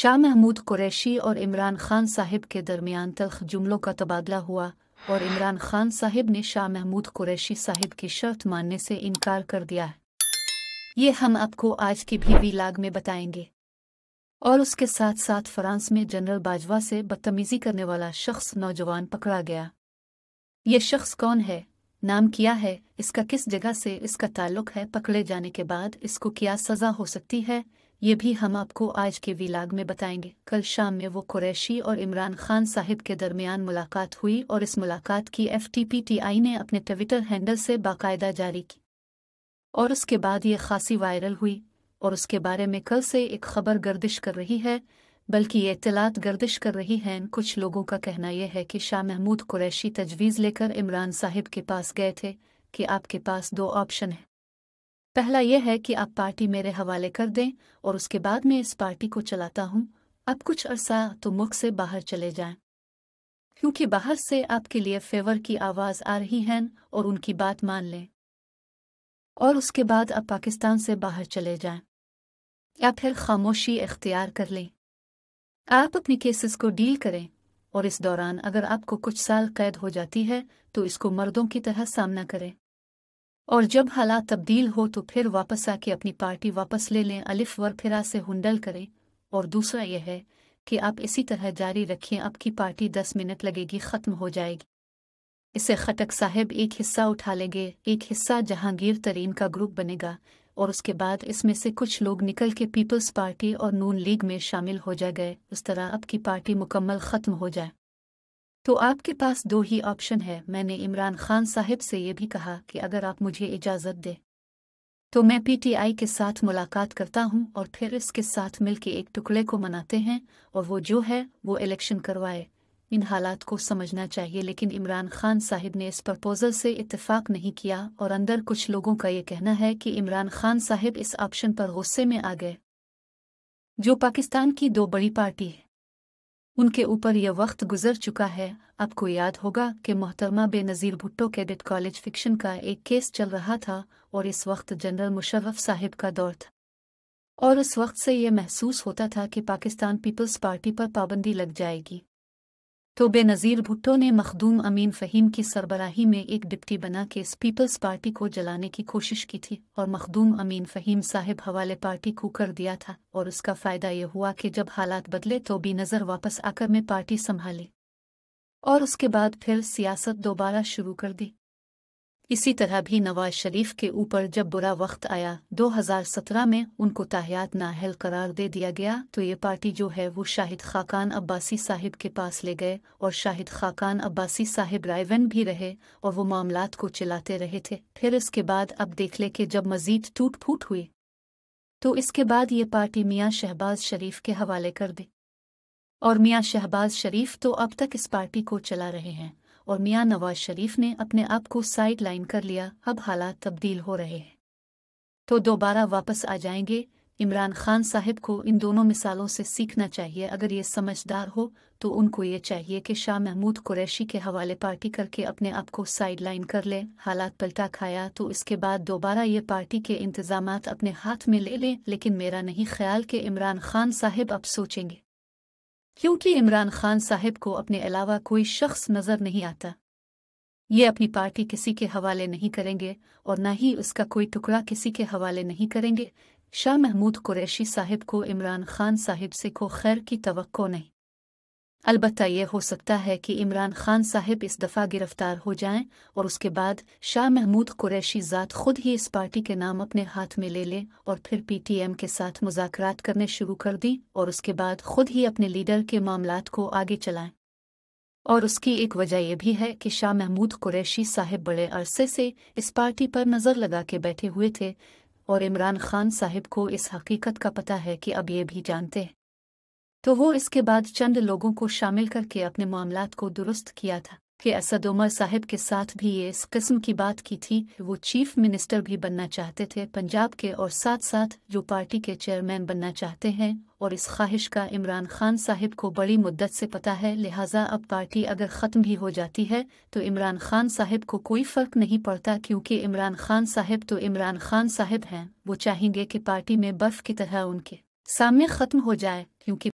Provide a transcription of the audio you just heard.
शाह महमूद कुरैशी और इमरान खान साहिब के दरमियान तल्ख जुमलों का तबादला हुआ और इमरान खान साहिब ने शाह महमूद कुरैशी साहिब की शर्त मानने से इनकार कर दिया है। ये हम आपको आज की भी व्लॉग में बताएंगे। और उसके साथ साथ फ्रांस में जनरल बाजवा से बदतमीजी करने वाला शख्स नौजवान पकड़ा गया। ये शख्स कौन है, नाम क्या है, इसका किस जगह से इसका ताल्लुक है, पकड़े जाने के बाद इसको क्या सज़ा हो सकती है, ये भी हम आपको आज के व्लॉग में बताएंगे। कल शाम में वो कुरैशी और इमरान खान साहिब के दरमियान मुलाकात हुई और इस मुलाकात की FTPTI ने अपने ट्विटर हैंडल से बाकायदा जारी की और उसके बाद ये खासी वायरल हुई और उसके बारे में कल से एक खबर गर्दिश कर रही है, बल्कि ये इत्तलात गर्दिश कर रही हैं। कुछ लोगों का कहना यह है कि शाह महमूद कुरैशी तजवीज़ लेकर इमरान साहिब के पास गए थे कि आपके पास दो ऑप्शन है। पहला यह है कि आप पार्टी मेरे हवाले कर दें और उसके बाद मैं इस पार्टी को चलाता हूँ, अब कुछ अरसा तो मुल्क से बाहर चले जाएं, क्योंकि बाहर से आपके लिए फेवर की आवाज़ आ रही है और उनकी बात मान लें, और उसके बाद आप पाकिस्तान से बाहर चले जाएं, या फिर खामोशी इख्तियार कर लें। आप अपनी केसेस को डील करें और इस दौरान अगर आपको कुछ साल कैद हो जाती है तो इसको मर्दों की तरह सामना करें, और जब हालात तब्दील हो तो फिर वापस आके अपनी पार्टी वापस ले लें, अलिफ वर फिरा से हुंडल करें। और दूसरा यह है कि आप इसी तरह जारी रखें, आपकी पार्टी 10 मिनट लगेगी, ख़त्म हो जाएगी। इससे खटक साहिब एक हिस्सा उठा लेंगे, एक हिस्सा जहांगीर तरीन का ग्रुप बनेगा और उसके बाद इसमें से कुछ लोग निकल के पीपल्स पार्टी और नून लीग में शामिल हो जाएंगे। उस तरह आपकी पार्टी मुकम्मल ख़त्म हो जाए। तो आपके पास दो ही ऑप्शन है। मैंने इमरान खान साहिब से ये भी कहा कि अगर आप मुझे इजाज़त दें तो मैं PTI के साथ मुलाकात करता हूँ और फिर इसके साथ मिलके एक टुकड़े को मनाते हैं और वो जो है वो इलेक्शन करवाए। इन हालात को समझना चाहिए, लेकिन इमरान खान साहिब ने इस प्रपोजल से इत्तेफाक नहीं किया और अंदर कुछ लोगों का ये कहना है कि इमरान खान साहिब इस ऑप्शन पर गुस्से में आ गए। जो पाकिस्तान की दो बड़ी पार्टी है उनके ऊपर यह वक्त गुजर चुका है। आपको याद होगा कि मोहतरमा Benazir Bhutto cadet college fiction का एक केस चल रहा था और इस वक्त जनरल मुशर्रफ साहिब का दौर था, और उस वक्त से यह महसूस होता था कि पाकिस्तान पीपल्स पार्टी पर पाबंदी लग जाएगी। तो बेनज़ीर भुट्टो ने मखदूम अमीन फ़हीम की सरबराही में एक डिप्टी बना के इस पीपल्स पार्टी को जलाने की कोशिश की थी और मखदूम अमीन फ़हीम साहिब हवाले पार्टी को कर दिया था। और उसका फ़ायदा यह हुआ कि जब हालात बदले तो बेनज़र वापस आकर मैं पार्टी संभाली और उसके बाद फिर सियासत दोबारा शुरू कर दी। इसी तरह भी नवाज शरीफ के ऊपर जब बुरा वक्त आया 2017 में, उनको ताहियात नाअहल करार दे दिया गया, तो ये पार्टी जो है वो शाहिद खाकान अब्बासी साहिब के पास ले गए और शाहिद खाकान अब्बासी साहिब रायवन भी रहे और वो मामलात को चलाते रहे थे। फिर इसके बाद अब देख ले कि जब मजीद टूट फूट हुई तो इसके बाद ये पार्टी मियाँ शहबाज शरीफ के हवाले कर दी, और मियाँ शहबाज शरीफ तो अब तक इस पार्टी को चला रहे हैं और मियाँ नवाज शरीफ ने अपने आप को साइड लाइन कर लिया। अब हालात तब्दील हो रहे हैं तो दोबारा वापस आ जाएंगे। इमरान खान साहिब को इन दोनों मिसालों से सीखना चाहिए। अगर ये समझदार हो तो उनको ये चाहिए कि शाह महमूद कुरैशी के हवाले पार्टी करके अपने आप को साइड लाइन कर ले। हालात पलटा खाया तो इसके बाद दोबारा ये पार्टी के इंतजामात अपने हाथ में ले लें, लेकिन मेरा नहीं ख्याल कि इमरान खान साहिब अब सोचेंगे, क्योंकि इमरान खान साहिब को अपने अलावा कोई शख्स नज़र नहीं आता। ये अपनी पार्टी किसी के हवाले नहीं करेंगे और न ही उसका कोई टुकड़ा किसी के हवाले नहीं करेंगे। शाह महमूद कुरैशी साहिब को इमरान खान साहिब से को खैर की तवक्को नहीं। अलबत्ता ये हो सकता है कि इमरान खान साहिब इस दफ़ा गिरफ्तार हो जाएं और उसके बाद शाह महमूद कुरैशी ज़ात खुद ही इस पार्टी के नाम अपने हाथ में ले लें और फिर PTM के साथ मुज़ाकरात करने शुरू कर दी और उसके बाद खुद ही अपने लीडर के मामलात को आगे चलाएं। और उसकी एक वजह यह भी है कि शाह महमूद कुरैशी साहिब बड़े अरसे से इस पार्टी पर नज़र लगा के बैठे हुए थे और इमरान खान साहिब को इस हकीकत का पता है कि अब ये भी जानते हैं, तो वो इसके बाद चंद लोगों को शामिल करके अपने मामलात को दुरुस्त किया था कि असद उमर साहिब के साथ भी ये इस किस्म की बात की थी। वो चीफ मिनिस्टर भी बनना चाहते थे पंजाब के और साथ साथ जो पार्टी के चेयरमैन बनना चाहते हैं, और इस ख्वाहिश का इमरान खान साहिब को बड़ी मुद्दत से पता है। लिहाजा अब पार्टी अगर ख़त्म भी हो जाती है तो इमरान खान साहिब को कोई फ़र्क नहीं पड़ता, क्योंकि इमरान खान साहिब तो इमरान खान साहिब हैं। वो चाहेंगे कि पार्टी में बर्फ़ की तरह उनके सामने ख़त्म हो जाए, क्योंकि